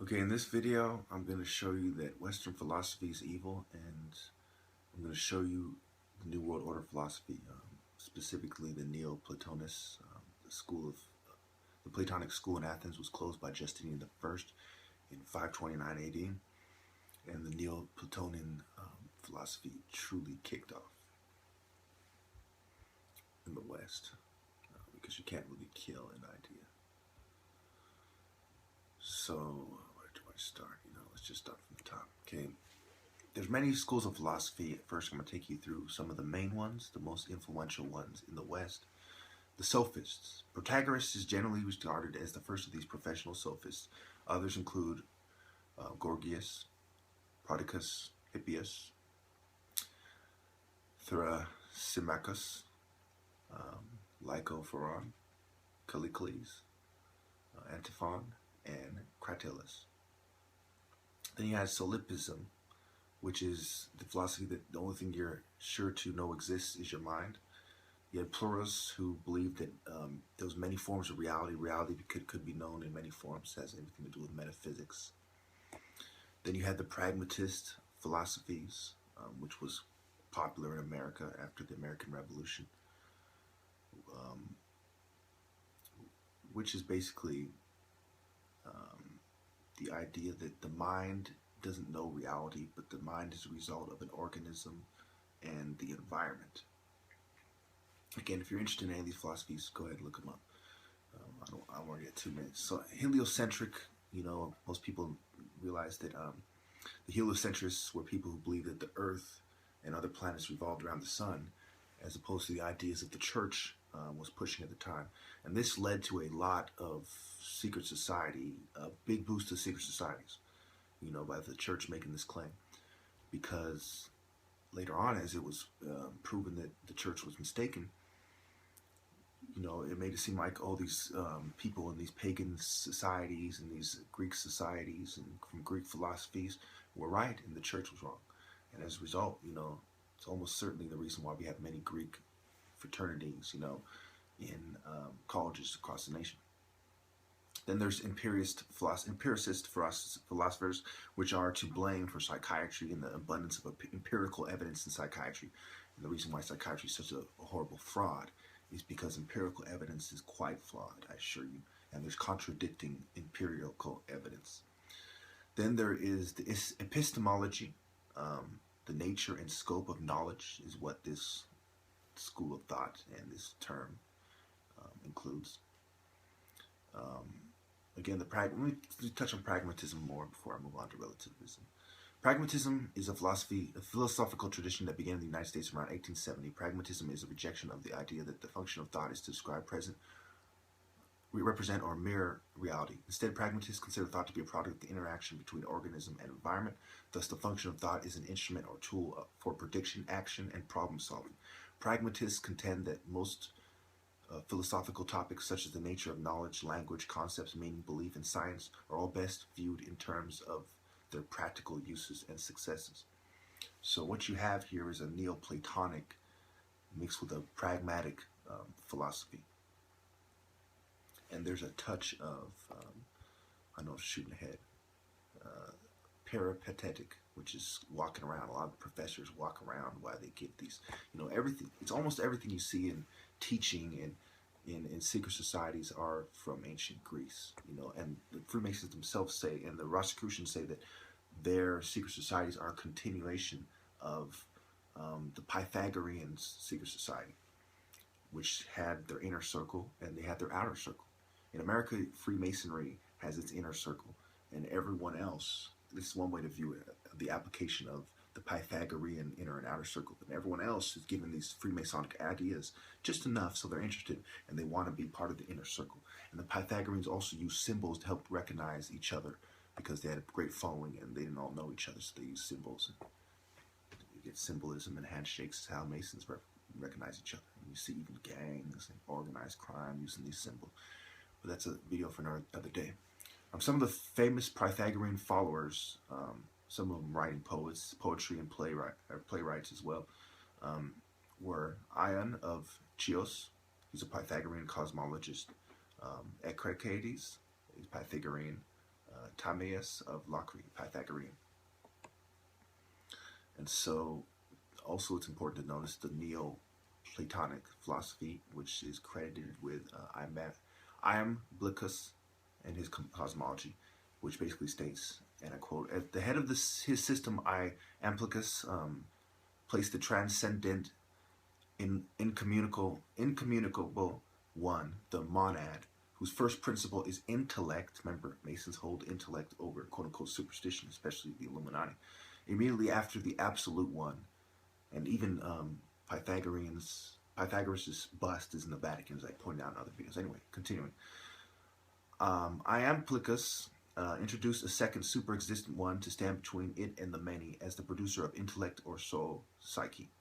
Okay, in this video, I'm going to show you that Western philosophy is evil, and I'm going to show you the New World Order philosophy, specifically the Neoplatonists. The Platonic school in Athens was closed by Justinian I in 529 AD, and the Neoplatonian philosophy truly kicked off in the West, because you can't really kill an idea. So, where do I start? Let's just start from the top. Okay. There's many schools of philosophy. First, I'm going to take you through some of the main ones, the most influential ones in the West. The sophists. Protagoras is generally regarded as the first of these professional sophists. Others include Gorgias, Prodicus, Hippias, Thrasymachus, Lycophoron, Callicles, Antiphon, and Cratylus. Then you have solipsism, which is the philosophy that the only thing you're sure to know exists is your mind. You had pluralists who believed that there was many forms of reality. Reality could be known in many forms. It has anything to do with metaphysics. Then you had the pragmatist philosophies, which was popular in America after the American Revolution, which is basically the idea that the mind doesn't know reality, but the mind is a result of an organism and the environment. Again, if you're interested in any of these philosophies, go ahead and look them up. I don't want to get 2 minutes. So heliocentric, most people realize that the heliocentrists were people who believed that the Earth and other planets revolved around the sun, as opposed to the ideas that the church was pushing at the time. And this led to a lot of secret society, a big boost to secret societies, by the church making this claim. Because later on, as it was proven that the church was mistaken, it made it seem like all these people in these pagan societies and these Greek societies and from Greek philosophies were right and the church was wrong. And as a result, it's almost certainly the reason why we have many Greek fraternities, in colleges across the nation. Then there's empiricist philosophers, which are to blame for psychiatry and the abundance of empirical evidence in psychiatry. And the reason why psychiatry is such a horrible fraud is because empirical evidence is quite flawed, I assure you, and there's contradicting empirical evidence. Then there is the epistemology. The nature and scope of knowledge is what this school of thought and this term includes. Again, let me touch on pragmatism more before I move on to relativism. Pragmatism is a philosophical tradition that began in the United States around 1870. Pragmatism is a rejection of the idea that the function of thought is to describe present, represent, or mirror reality. Instead, pragmatists consider thought to be a product of the interaction between organism and environment. Thus, the function of thought is an instrument or tool for prediction, action, and problem solving. Pragmatists contend that most philosophical topics such as the nature of knowledge, language, concepts, meaning, belief, and science are all best viewed in terms of their practical uses and successes. So what you have here is a Neoplatonic mixed with a pragmatic philosophy. And there's a touch of, I know I'm shooting ahead, peripatetic, which is walking around. A lot of the professors walk around while they give these, everything. It's almost everything you see in teaching and in secret societies are from ancient Greece, and the Freemasons themselves say, and the Rosicrucians say that their secret societies are a continuation of the Pythagorean secret society, which had their inner circle and they had their outer circle. In America, Freemasonry has its inner circle, and everyone else, this is one way to view it, the application of the Pythagorean inner and outer circle. And everyone else is given these Freemasonic ideas just enough so they're interested and they want to be part of the inner circle. And the Pythagoreans also use symbols to help recognize each other because they had a great following and they didn't all know each other, so they use symbols. And you get symbolism and handshakes is how Masons recognize each other. And you see even gangs and organized crime using these symbols. But that's a video for another day. Some of the famous Pythagorean followers, some of them writing poetry and playwrights as well, were Ion of Chios. He's a Pythagorean cosmologist. Ecratiades, he's Pythagorean Timaeus of Locri, Pythagorean. And so, also it's important to notice the Neoplatonic philosophy, which is credited with Iamblichus and his cosmology, which basically states, and I quote, "At the head of his system, Iamblichus placed the transcendent, incommunicable one, the monad, whose first principle is intellect." Remember, Masons hold intellect over quote-unquote superstition, especially the Illuminati. Immediately after the absolute one, and even Pythagoras' bust is in the Vatican, as I pointed out in other videos. Anyway, continuing. Iamblichus introduced a second super-existent one to stand between it and the many as the producer of intellect or soul, psyche.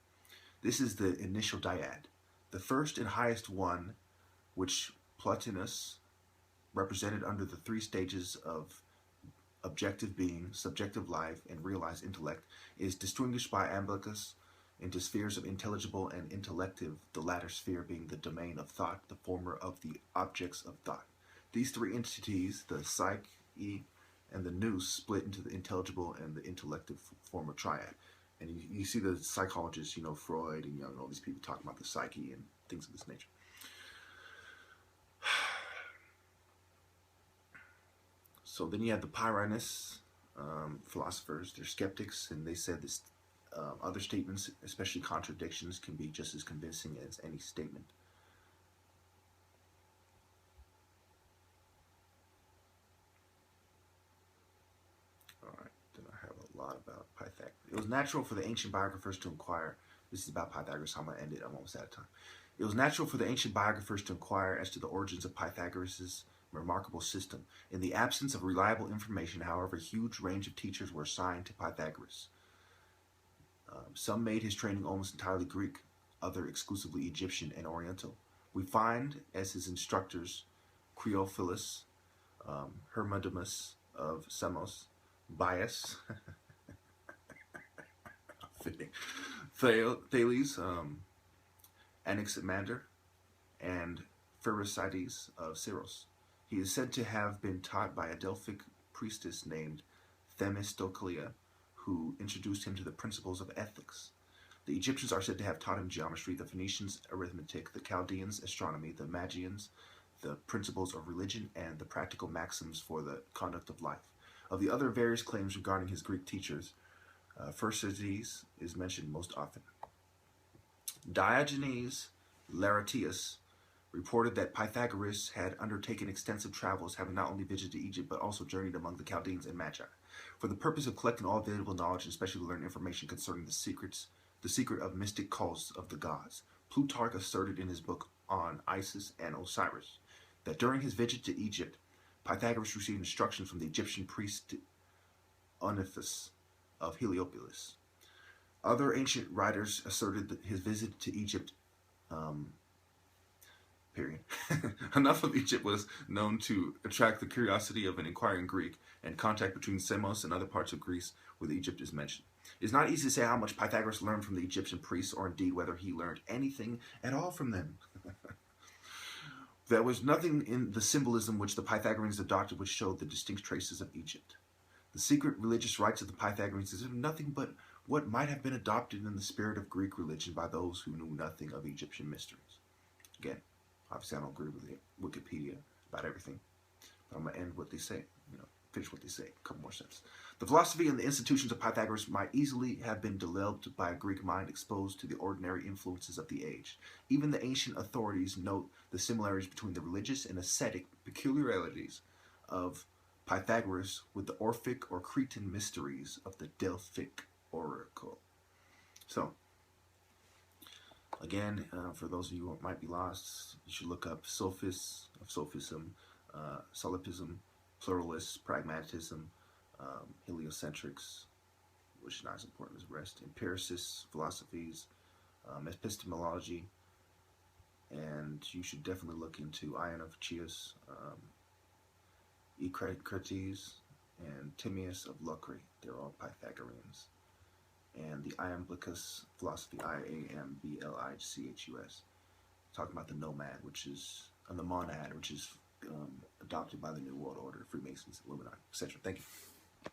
This is the initial dyad, the first and highest one, which Plotinus represented under the three stages of objective being, subjective life, and realized intellect, is distinguished by Iamblichus into spheres of intelligible and intellective, the latter sphere being the domain of thought, the former of the objects of thought. These three entities, the psyche and the nous, split into the intelligible and the intellective form of triad. And you see the psychologists, Freud and Jung, all these people talking about the psyche and things of this nature. So then you have the Pyrrhonists, philosophers. They're skeptics, and they said this other statements, especially contradictions, can be just as convincing as any statement. All right, then I have a lot about Pythagoras. It was natural for the ancient biographers to inquire. This is about Pythagoras. I'm going to end it. I'm almost out of time. It was natural for the ancient biographers to inquire as to the origins of Pythagoras' remarkable system. In the absence of reliable information, however, a huge range of teachers were assigned to Pythagoras. Some made his training almost entirely Greek, other exclusively Egyptian and Oriental. We find as his instructors Creophilus, Hermodamus of Samos, Bias, Thales, Anaximander, and Pherecydes of Syros. He is said to have been taught by a Delphic priestess named Themistoclea, who introduced him to the principles of ethics. The Egyptians are said to have taught him geometry, the Phoenicians arithmetic, the Chaldeans astronomy, the Magians the principles of religion, and the practical maxims for the conduct of life. Of the other various claims regarding his Greek teachers, Pherecydes is mentioned most often. Diogenes Laertius reported that Pythagoras had undertaken extensive travels, having not only visited Egypt but also journeyed among the Chaldeans and Magi, for the purpose of collecting all available knowledge and especially to learn information concerning the secret of mystic cults of the gods. Plutarch asserted in his book on Isis and Osiris that during his visit to Egypt, Pythagoras received instructions from the Egyptian priest Orphism of Heliopolis. Other ancient writers asserted that his visit to Egypt, enough of Egypt was known to attract the curiosity of an inquiring Greek, and contact between Samos and other parts of Greece where Egypt is mentioned. It is not easy to say how much Pythagoras learned from the Egyptian priests, or indeed whether he learned anything at all from them. There was nothing in the symbolism which the Pythagoreans adopted which showed the distinct traces of Egypt. The secret religious rites of the Pythagoreans is nothing but what might have been adopted in the spirit of Greek religion by those who knew nothing of Egyptian mysteries. Again, obviously I don't agree with Wikipedia about everything, but I'm going to end what they say, finish what they say, a couple more sentences. The philosophy and the institutions of Pythagoras might easily have been developed by a Greek mind exposed to the ordinary influences of the age. Even the ancient authorities note the similarities between the religious and ascetic peculiarities of Pythagoras with the Orphic or Cretan mysteries of the Delphic oracle. So, again, for those of you who might be lost, you should look up sophism, solipsism, pluralists, pragmatism, heliocentrics, which is not as important as the rest, empiricists, philosophies, epistemology, and you should definitely look into Ion of Chius, Ecrates, and Timaeus of Locri. They're all Pythagoreans. And the Iamblichus philosophy, Iamblichus, talking about the nomad, which is, and the monad, which is adopted by the New World Order, Freemasons, Illuminati, etc. Thank you.